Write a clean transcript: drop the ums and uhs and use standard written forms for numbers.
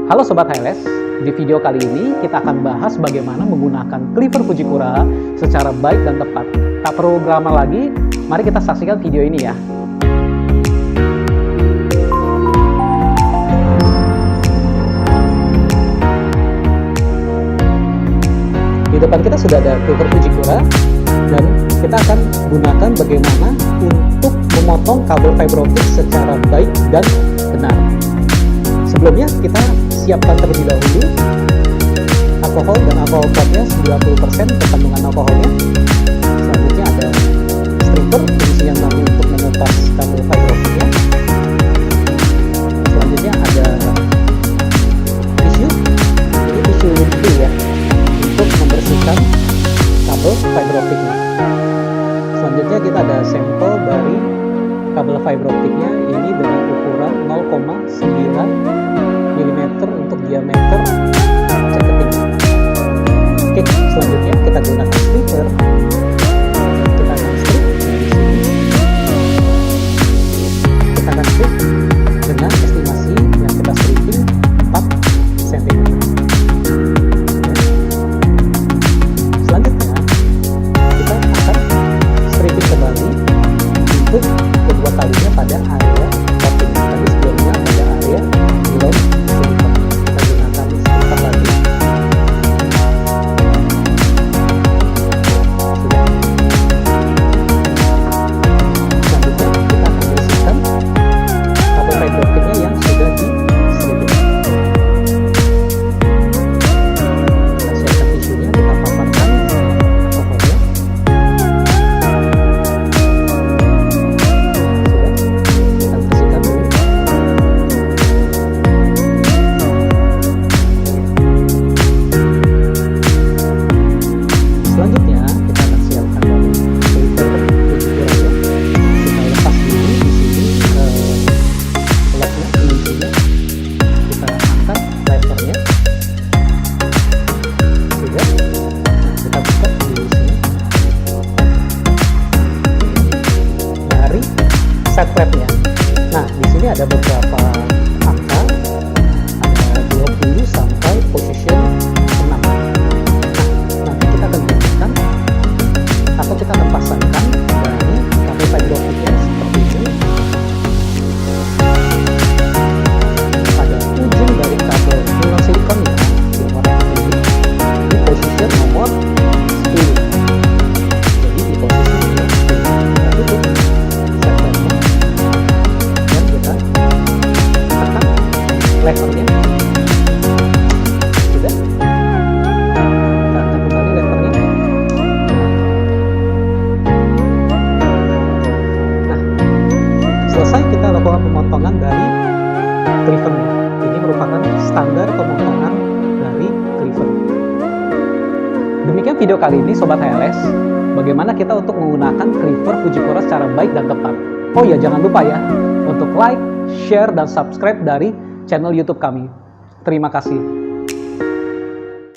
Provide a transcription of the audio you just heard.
Halo sobat HLS, di video kali ini kita akan bahas bagaimana menggunakan cleaver Fujikura secara baik dan tepat. Tak perlu lama lagi, mari kita saksikan video ini ya. Di depan kita sudah ada cleaver Fujikura dan kita akan gunakan bagaimana untuk memotong kabel fiber optik secara baik dan benar. Sebelumnya kita siapkan terlebih dahulu alkohol dan alkohol potnya 90% kandungan alkoholnya. Selanjutnya ada stripper fungsinya nanti untuk mengupas kabel fiber optiknya. Selanjutnya ada tisu, ini tisu lumpi ya, untuk membersihkan kabel fiber optiknya. Selanjutnya kita ada sampel dari kabel fiber optiknya, ini dengan ukuran 0,9 mm untuk diameter ceketing. Oke, selanjutnya kita gunakan stripper. Kita akan strip di sini. Kita akan strip dengan estimasi yang kita stripping 4 cm. Selanjutnya kita akan stripping kembali untuk kedua kalinya pada area cutting. Tadi sebelumnya pada area below silikon. Kita gunakan stripper lagi. Selanjutnya kita akan bersihkan kabel fiber optiknya yang sudah di stripping. Kita siapkan tisunya, kita paparkan alkoholnya. Selanjutnya kita akan siapkan dari cleaver Fujikuranya. Kita lepas dulu di sini peleknya, kuncinya. Kita angkat levernya. Sudah. Kita buka di sini. Dari set flapnya. Nah, di sini ada beberapa angka. Ada 20 sampai position 6. Nanti kita akan gunakan atau kita akan pasangkan dari kabel fiber optiknya seperti ini pada ujung dari kabel nilon silikonnya yang warna putih di posisi nomor 10. Jadi di posisi nomor 10 kita tutup segmennya dan kita tekan levernya. Sudah. Selesai kita lakukan pemotongan dari cleavernya. Ini merupakan standar pemotongan dari cleaver. Demikian video kali ini sobat HLS, bagaimana kita untuk menggunakan cleaver Fujikura secara baik dan tepat. Oh ya, jangan lupa ya untuk like, share, dan subscribe dari channel YouTube kami. Terima kasih.